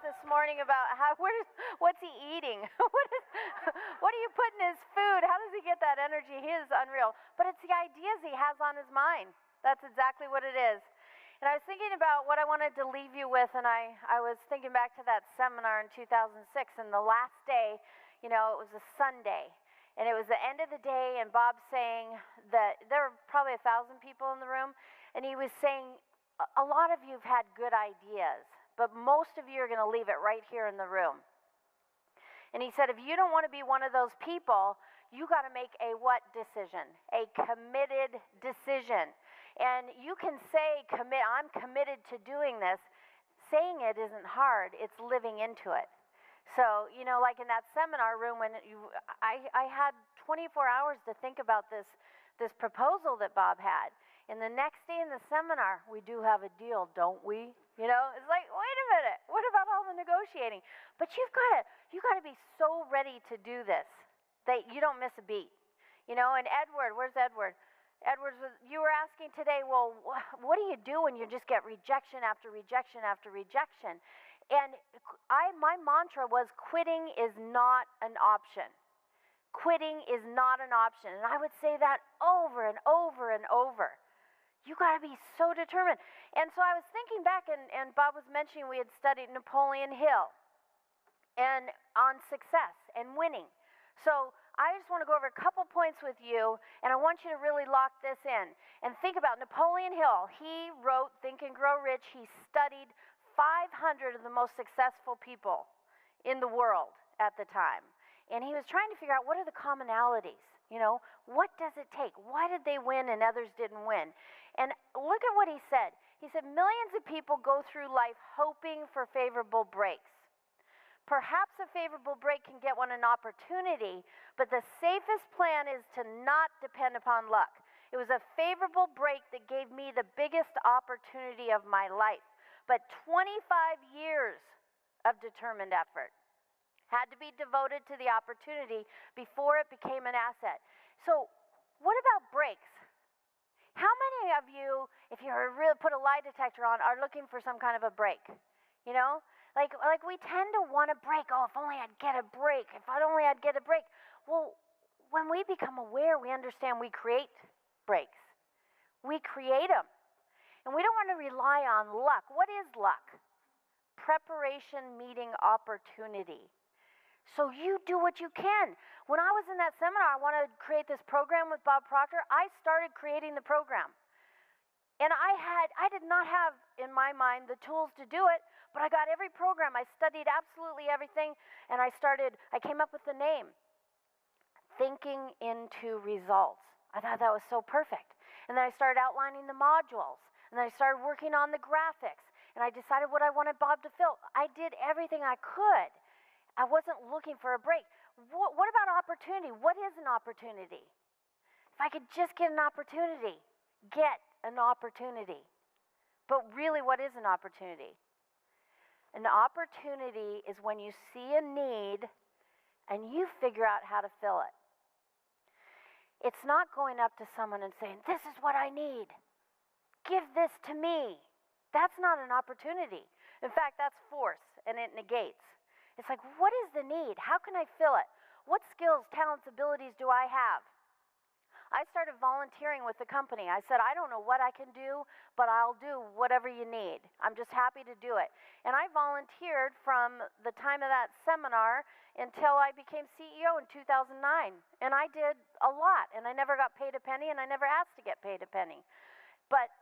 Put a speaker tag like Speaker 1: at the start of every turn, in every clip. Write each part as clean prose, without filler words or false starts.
Speaker 1: this morning about what's he eating? What do you put in his food? How does he get that energy? He is unreal. But it's the ideas he has on his mind. That's exactly what it is. And I was thinking about what I wanted to leave you with, and I was thinking back to that seminar in 2006, and the last day, it was a Sunday, and it was the end of the day, and Bob's saying that there were probably 1,000 people in the room, and he was saying, a lot of you have had good ideas, but most of you are going to leave it right here in the room. And he said, if you don't want to be one of those people, you got to make a what decision? A committed decision. And you can say, I'm committed to doing this. Saying it isn't hard. It's living into it. So, like in that seminar room, when I had 24 hours to think about this proposal that Bob had. And the next day in the seminar, we do have a deal, don't we? It's like, wait a minute. What about all the negotiating? But you got to be so ready to do this that you don't miss a beat. And Edward, where's Edward? Edwards, you were asking today, well, what do you do when you just get rejection after rejection after rejection? And my mantra was, quitting is not an option. Quitting is not an option. And I would say that over and over and over. You got to be so determined. And so I was thinking back, and Bob was mentioning we had studied Napoleon Hill and on success and winning. So I just want to go over a couple points with you, and I want you to really lock this in. And think about Napoleon Hill. He wrote Think and Grow Rich. He studied 500 of the most successful people in the world at the time. And he was trying to figure out, what are the commonalities? What does it take? Why did they win and others didn't win? And look at what he said. He said, millions of people go through life hoping for favorable breaks. Perhaps a favorable break can get one an opportunity, but the safest plan is to not depend upon luck. It was a favorable break that gave me the biggest opportunity of my life. But 25 years of determined effort had to be devoted to the opportunity before it became an asset. So what about breaks? How many of you, if you really put a lie detector on, are looking for some kind of a break? Like we tend to want a break. Oh, if only I'd get a break. If only I'd get a break. Well, when we become aware, we understand we create breaks. We create them. And we don't want to rely on luck. What is luck? Preparation meeting opportunity. So you do what you can. When I was in that seminar, I wanted to create this program with Bob Proctor. I started creating the program. And I did not have, in my mind, the tools to do it, but I got every program. I studied absolutely everything, and I came up with the name, Thinking into Results. I thought that was so perfect. And then I started outlining the modules, and then I started working on the graphics, and I decided what I wanted Bob to fill. I did everything I could. I wasn't looking for a break. What about opportunity? What is an opportunity? If I could just get an opportunity, get an opportunity. But really, what is an opportunity? An opportunity is when you see a need and you figure out how to fill it. It's not going up to someone and saying, this is what I need. Give this to me. That's not an opportunity. In fact, that's force, and it negates. It's like, what is the need? How can I fill it? What skills, talents, abilities do I have? I started volunteering with the company. I said, I don't know what I can do, but I'll do whatever you need. I'm just happy to do it. And I volunteered from the time of that seminar until I became CEO in 2009. And I did a lot, and I never got paid a penny, and I never asked to get paid a penny. But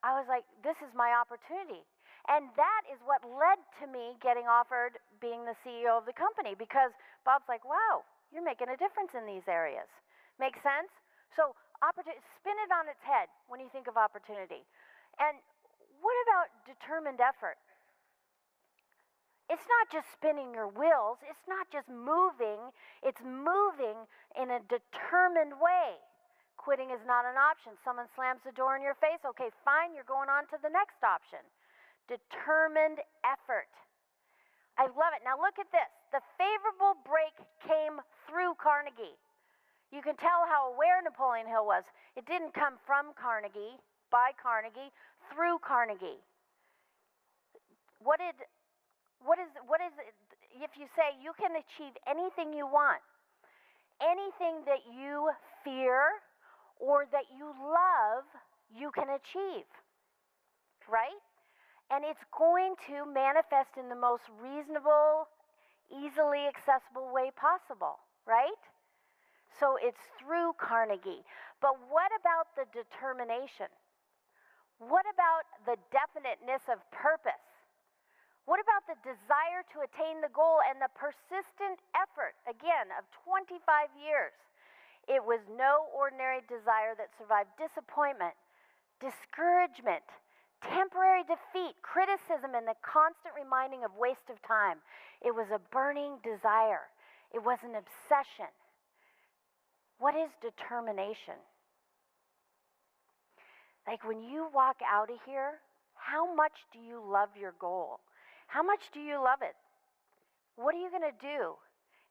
Speaker 1: I was like, this is my opportunity. And that is what led to me getting offered being the CEO of the company, because Bob's like, wow, you're making a difference in these areas. Make sense? So spin it on its head when you think of opportunity. And what about determined effort? It's not just spinning your wheels. It's not just moving. It's moving in a determined way. Quitting is not an option. Someone slams the door in your face. Okay, fine, you're going on to the next option. Determined effort. I love it. Now look at this. The favorable break came through Carnegie. You can tell how aware Napoleon Hill was. It didn't come from Carnegie, by Carnegie, through Carnegie. What what is it, if you say you can achieve anything you want, anything that you fear or that you love, you can achieve, right? And it's going to manifest in the most reasonable, easily accessible way possible, right? So it's through Carnegie. But what about the determination? What about the definiteness of purpose? What about the desire to attain the goal and the persistent effort, again, of 25 years? It was no ordinary desire that survived disappointment, discouragement, temporary defeat, criticism, and the constant reminding of waste of time. It was a burning desire. It was an obsession. What is determination? Like when you walk out of here, how much do you love your goal? How much do you love it? What are you going to do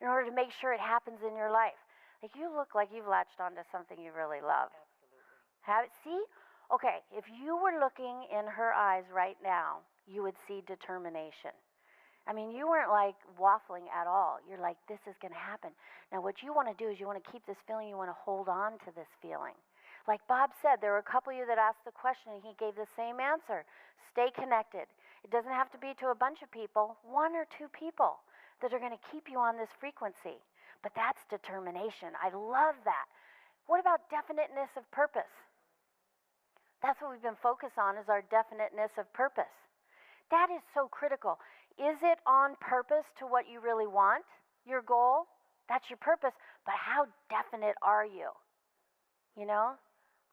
Speaker 1: in order to make sure it happens in your life? Like you look like you've latched onto something you really love.
Speaker 2: Absolutely.
Speaker 1: See? Okay, if you were looking in her eyes right now, you would see determination. I mean, you weren't like waffling at all. You're like, this is going to happen. Now, what you want to do is you want to keep this feeling. You want to hold on to this feeling. Like Bob said, there were a couple of you that asked the question, and he gave the same answer. Stay connected. It doesn't have to be to a bunch of people, 1 or 2 people that are going to keep you on this frequency. But that's determination. I love that. What about definiteness of purpose? That's what we've been focused on, is our definiteness of purpose. That is so critical. Is it on purpose to what you really want, your goal? That's your purpose. But how definite are you? You know?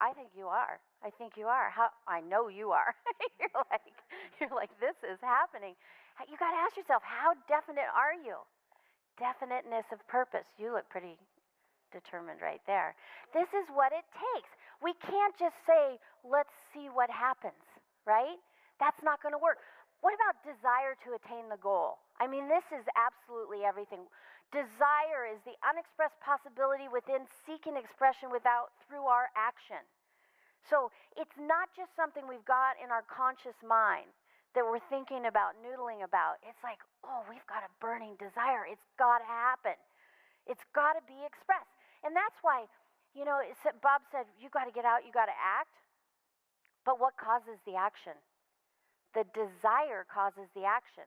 Speaker 1: I think you are. I think you are. I know you are. you're like, this is happening. You got to ask yourself, how definite are you? Definiteness of purpose. You look pretty determined right there. This is what it takes. We can't just say, let's see what happens, right? That's not going to work. What about desire to attain the goal? I mean, this is absolutely everything. Desire is the unexpressed possibility within seeking expression through our action. So it's not just something we've got in our conscious mind that we're thinking about, noodling about. It's like, oh, we've got a burning desire. It's got to happen. It's got to be expressed. And that's why, Bob said, you got to get out, you got to act. But what causes the action? The desire causes the action.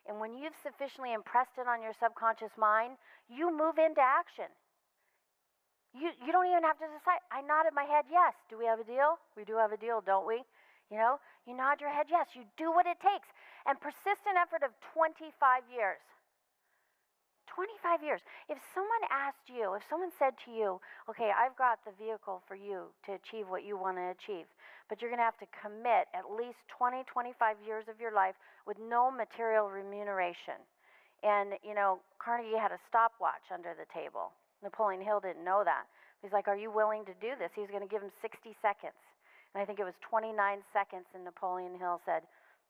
Speaker 1: And when you've sufficiently impressed it on your subconscious mind, you move into action. You don't even have to decide. I nodded my head, yes. Do we have a deal? We do have a deal, don't we? You nod your head, yes. You do what it takes. And persistent effort of 25 years. 25 years. If someone said to you, okay, I've got the vehicle for you to achieve what you want to achieve, but you're going to have to commit at least 20, 25 years of your life with no material remuneration. And, Carnegie had a stopwatch under the table. Napoleon Hill didn't know that. He's like, are you willing to do this? He was going to give him 60 seconds. And I think it was 29 seconds, and Napoleon Hill said,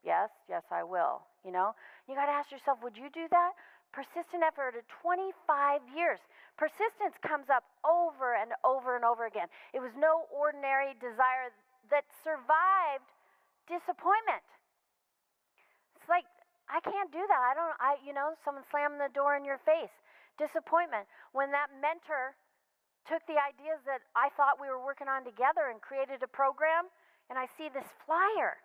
Speaker 1: yes, I will. You got to ask yourself, would you do that? Persistent effort of 25 years. Persistence comes up over and over and over again. It was no ordinary desire that survived disappointment. It's like, I can't do that. Someone slammed the door in your face. Disappointment. When that mentor took the ideas that I thought we were working on together and created a program, and I see this flyer.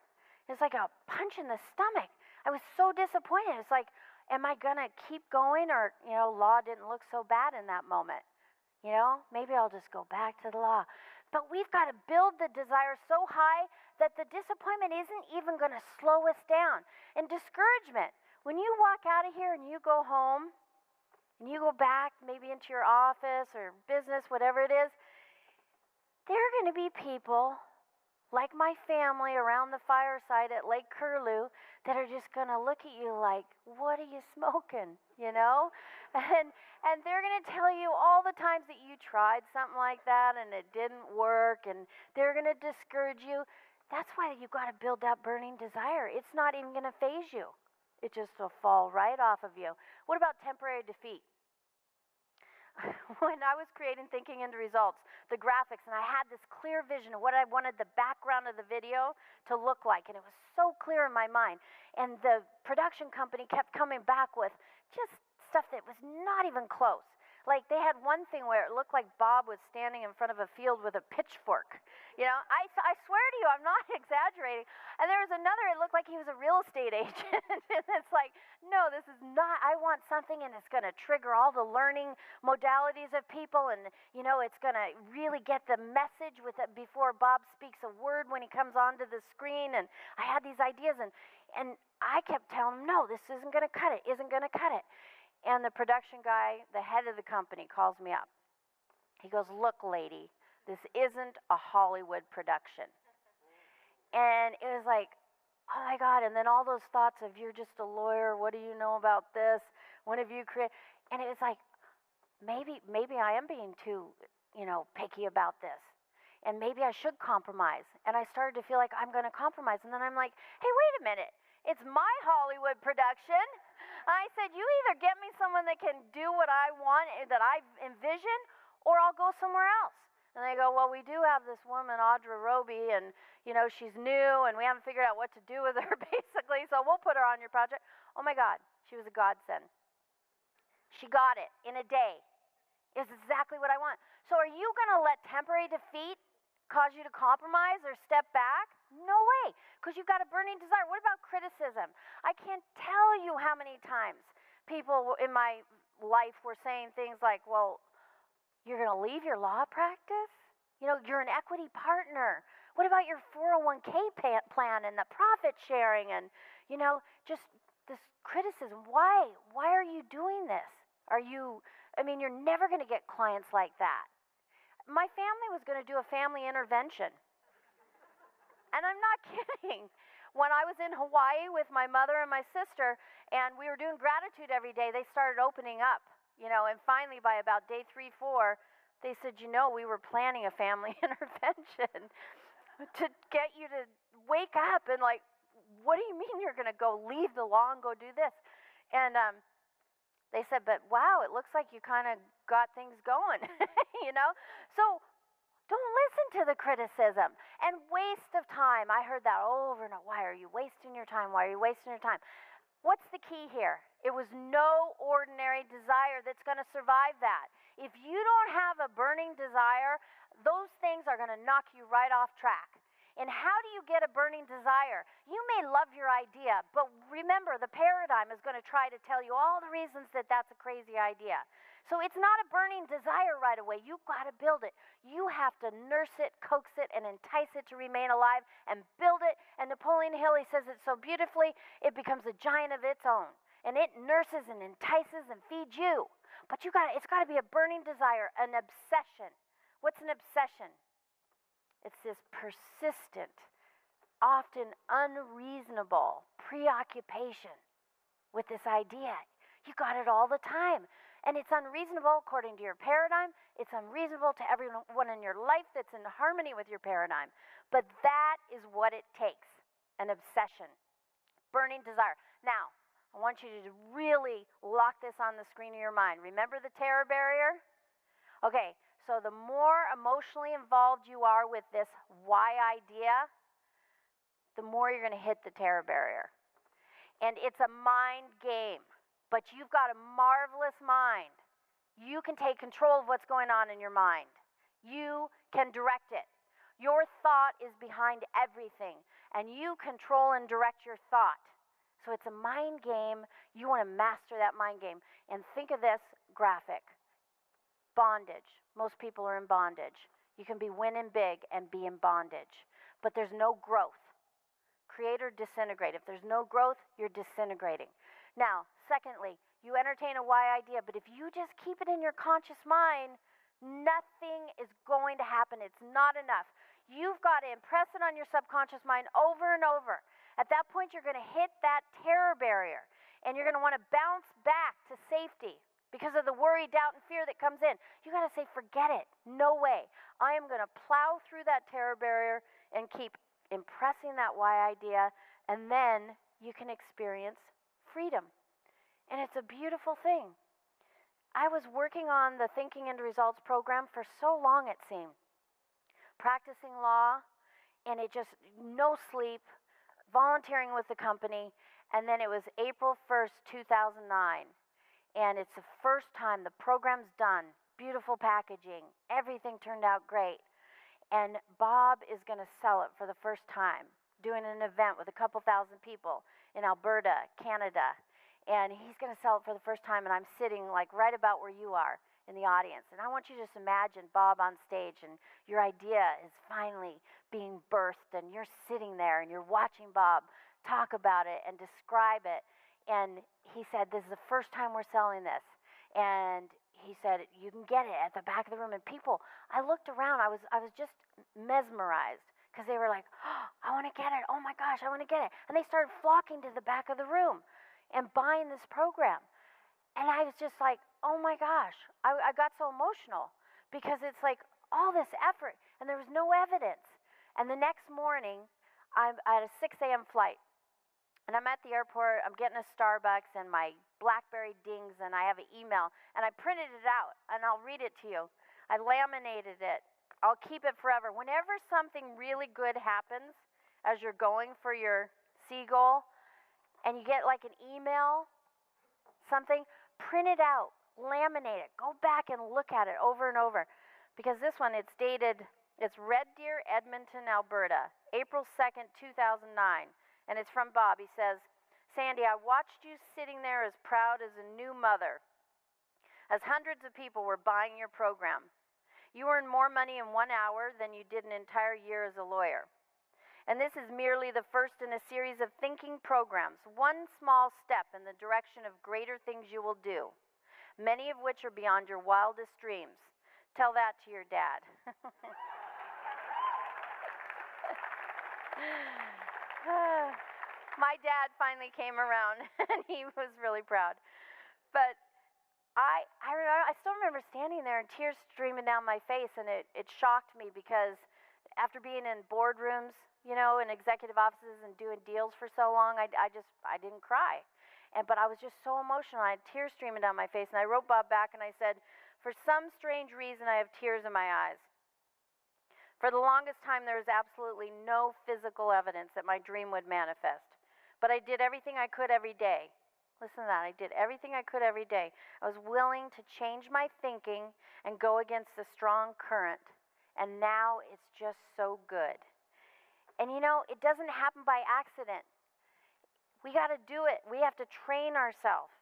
Speaker 1: It's like a punch in the stomach. I was so disappointed. It's like, am I going to keep going? Or, law didn't look so bad in that moment. Maybe I'll just go back to the law. But we've got to build the desire so high that the disappointment isn't even going to slow us down. And discouragement. When you walk out of here and you go home, and you go back maybe into your office or business, whatever it is, there are going to be people like my family around the fireside at Lake Curlew that are just going to look at you like, what are you smoking, And they're going to tell you all the times that you tried something like that and it didn't work, and they're going to discourage you. That's why you've got to build that burning desire. It's not even going to faze you. It just will fall right off of you. What about temporary defeat? when I was creating Thinking into Results, the graphics, and I had this clear vision of what I wanted the background of the video to look like, and it was so clear in my mind. And the production company kept coming back with just stuff that was not even close. Like they had one thing where it looked like Bob was standing in front of a field with a pitchfork. You know, I swear to you, I'm not exaggerating. And there was another, it looked like he was a real estate agent. And it's like, no, this is not, I want something and it's going to trigger all the learning modalities of people. And, you know, it's going to really get the message with it before Bob speaks a word when he comes onto the screen. And I had these ideas and I kept telling him, no, this isn't going to cut it, isn't going to cut it. And the production guy, the head of the company, calls me up. He goes, look, lady, this isn't a Hollywood production. And it was like, oh my God. And then all those thoughts of, you're just a lawyer. What do you know about this? When have you created? And it was like, maybe I am being too, you know, picky about this. And maybe I should compromise. And I started to feel like I'm going to compromise. And then I'm like, hey, wait a minute. It's my Hollywood production. I said, you either get me someone that can do what I want, that I envision, or I'll go somewhere else. And they go, well, we do have this woman, Audra Roby, and, you know, she's new, and we haven't figured out what to do with her, basically, so we'll put her on your project. Oh, my God, she was a godsend. She got it in a day. It's exactly what I want. So are you going to let temporary defeat cause you to compromise or step back? No way, because you've got a burning desire. What about criticism? I can't tell you how many times people in my life were saying things like, well, you're going to leave your law practice? You know, you're an equity partner. What about your 401k plan and the profit sharing and, you know, just this criticism? Why? Why are you doing this? You're never going to get clients like that. My family was going to do a family intervention. And I'm not kidding. When I was in Hawaii with my mother and my sister, and we were doing gratitude every day, they started opening up, you know, and finally by about day 3, 4, they said, you know, we were planning a family intervention to get you to wake up and like, what do you mean you're going to go leave the law and go do this? And they said, but wow, it looks like you kind of got things going, you know? So don't listen to the criticism and waste of time. I heard that over and over. Why are you wasting your time? Why are you wasting your time? What's the key here? It was no ordinary desire that's going to survive that. If you don't have a burning desire, those things are going to knock you right off track. And how do you get a burning desire? You may love your idea, but remember, the paradigm is going to try to tell you all the reasons that that's a crazy idea. So it's not a burning desire right away. You've got to build it. You have to nurse it, coax it, and entice it to remain alive and build it. And Napoleon Hill, he says it so beautifully, it becomes a giant of its own. And it nurses and entices and feeds you. But it's got to be a burning desire, an obsession. What's an obsession? It's this persistent, often unreasonable preoccupation with this idea. You got it all the time. And it's unreasonable according to your paradigm. It's unreasonable to everyone in your life that's in harmony with your paradigm. But that is what it takes, an obsession, burning desire. Now, I want you to really lock this on the screen of your mind. Remember the terror barrier? Okay, so the more emotionally involved you are with this why idea, the more you're going to hit the terror barrier. And it's a mind game, but you've got a marvelous mind. You can take control of what's going on in your mind. You can direct it. Your thought is behind everything, and you control and direct your thought. So it's a mind game. You want to master that mind game. And think of this graphic. Bondage. Most people are in bondage. You can be winning big and be in bondage. But there's no growth. Create or disintegrate. If there's no growth, you're disintegrating. Now, secondly, you entertain a why idea, but if you just keep it in your conscious mind, nothing is going to happen. It's not enough. You've got to impress it on your subconscious mind over and over. At that point, you're going to hit that terror barrier, and you're going to want to bounce back to safety because of the worry, doubt, and fear that comes in. You got to say, forget it. No way. I am going to plow through that terror barrier and keep impressing that why idea, and then you can experience freedom. And it's a beautiful thing. I was working on the Thinking into Results program for so long, it seemed, practicing law, and it just, no sleep, volunteering with the company, and then it was April 1st, 2009, and it's the first time the program's done, beautiful packaging, everything turned out great, and Bob is going to sell it for the first time, doing an event with a couple thousand people in Alberta, Canada, and he's going to sell it for the first time, and I'm sitting like right about where you are in the audience, and I want you to just imagine Bob on stage, and your idea is finally being birthed, and you're sitting there, and you're watching Bob talk about it and describe it, and he said, this is the first time we're selling this, and he said, you can get it at the back of the room, and people, I looked around, I was just mesmerized, because they were like, oh, I want to get it, oh my gosh, I want to get it, and they started flocking to the back of the room and buying this program, and I was just like, oh my gosh, I got so emotional, because it's like all this effort, and there was no evidence, and the next morning, I had a 6 a.m. flight, and I'm at the airport, I'm getting a Starbucks, and my BlackBerry dings, and I have an email, and I printed it out, and I'll read it to you. I laminated it. I'll keep it forever. Whenever something really good happens as you're going for your seagull, and you get like an email, something, print it out, laminate it, go back and look at it over and over. Because this one, it's dated, it's Red Deer, Edmonton, Alberta, April 2nd, 2009. And it's from Bob. He says, Sandy, I watched you sitting there as proud as a new mother, as hundreds of people were buying your program. You earned more money in 1 hour than you did an entire year as a lawyer. And this is merely the first in a series of thinking programs, one small step in the direction of greater things you will do, many of which are beyond your wildest dreams. Tell that to your dad. My dad finally came around, and he was really proud. But I still remember standing there and tears streaming down my face, and it shocked me because after being in boardrooms, you know, in executive offices and doing deals for so long, I didn't cry. But I was just so emotional. I had tears streaming down my face, and I wrote Bob back and I said, for some strange reason, I have tears in my eyes. For the longest time, there was absolutely no physical evidence that my dream would manifest. But I did everything I could every day. Listen to that. I did everything I could every day. I was willing to change my thinking and go against the strong current. And now it's just so good. And you know, it doesn't happen by accident. We got to do it. We have to train ourselves.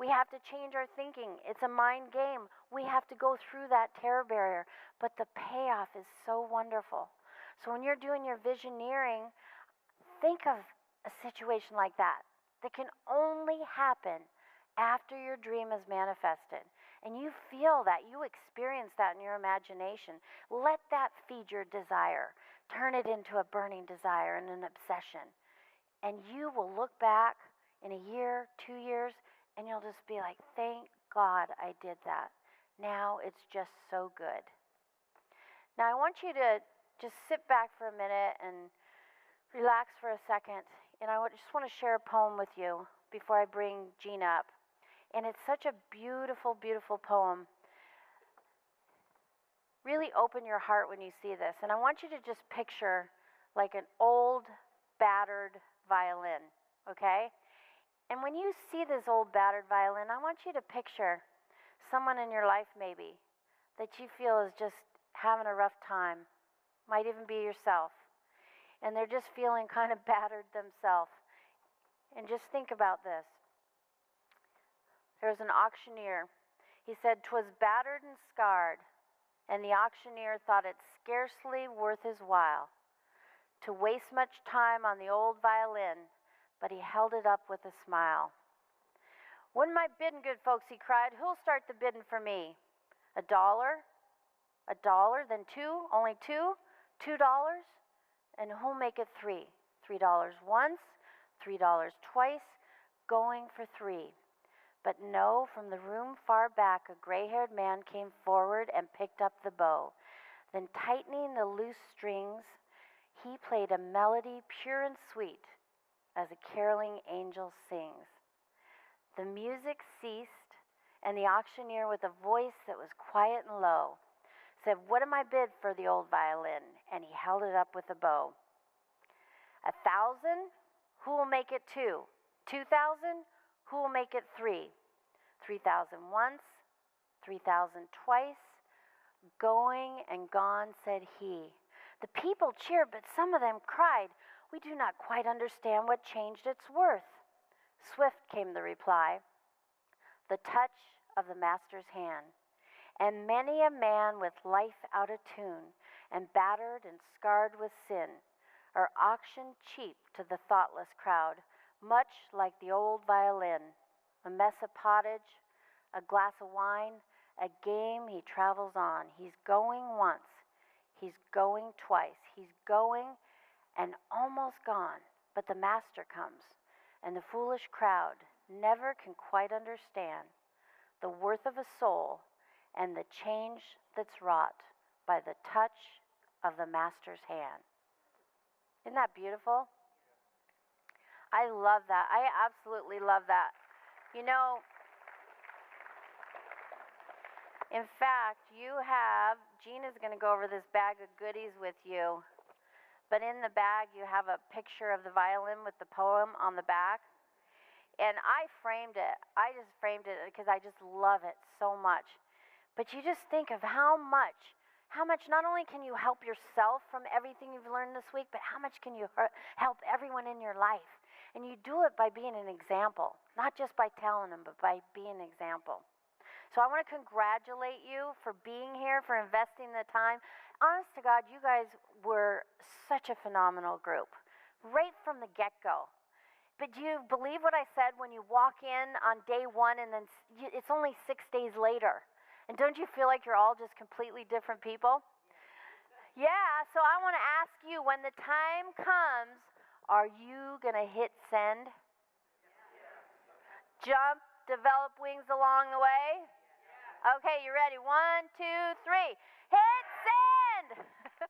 Speaker 1: We have to change our thinking. It's a mind game. We have to go through that terror barrier. But the payoff is so wonderful. So when you're doing your visioneering, think of a situation like that can only happen after your dream is manifested. And you feel that, you experience that in your imagination. Let that feed your desire. Turn it into a burning desire and an obsession. And you will look back in a year, 2 years, and you'll just be like, thank God I did that. Now it's just so good. Now I want you to just sit back for a minute and relax for a second. And I just want to share a poem with you before I bring Jean up. And it's such a beautiful, beautiful poem. Really open your heart when you see this. And I want you to just picture like an old, battered violin, okay? And when you see this old battered violin, I want you to picture someone in your life maybe that you feel is just having a rough time. Might even be yourself. And they're just feeling kind of battered themselves. And just think about this. There was an auctioneer. He said, "'Twas battered and scarred, and the auctioneer thought it scarcely worth his while to waste much time on the old violin, but he held it up with a smile. Wouldn't my bidding, good folks," he cried. "Who'll start the bidding for me? $1? $1? Then two? Only two? $2? And who'll make it $3? $3 once, $3 twice, going for $3. But no, from the room far back, a gray-haired man came forward and picked up the bow. Then tightening the loose strings, he played a melody pure and sweet as a caroling angel sings. The music ceased, And the auctioneer, with a voice that was quiet and low, said, "What am I bid for the old violin?" And he held it up with a bow. 1,000? Who will make it 2? 2,000? Who will make it 3? 3,000 once, 3,000 twice. Going and gone, said he. The people cheered, but some of them cried, "We do not quite understand what changed its worth." Swift came the reply, "The touch of the master's hand." And many a man with life out of tune, and battered and scarred with sin, are auctioned cheap to the thoughtless crowd, much like the old violin. A mess of pottage, a glass of wine, a game he travels on. He's going once, he's going twice, he's going and almost gone, but the master comes, and the foolish crowd never can quite understand the worth of a soul and the change that's wrought by the touch of the master's hand. Isn't that beautiful? I love that. I absolutely love that. You know, in fact, Gina's going to go over this bag of goodies with you, but in the bag you have a picture of the violin with the poem on the back. And I framed it. I just framed it because I just love it so much. But you just think of how much not only can you help yourself from everything you've learned this week, but how much can you help everyone in your life? And you do it by being an example, not just by telling them, but by being an example. So I want to congratulate you for being here, for investing the time. Honest to God, you guys were such a phenomenal group, right from the get-go. But do you believe what I said when you walk in on day 1 and then it's only 6 days later? And don't you feel like you're all just completely different people? Yeah, so I want to ask you, when the time comes, are you going to hit send? Jump, develop wings along the way? Okay, you ready? 1, 2, 3. Hit send!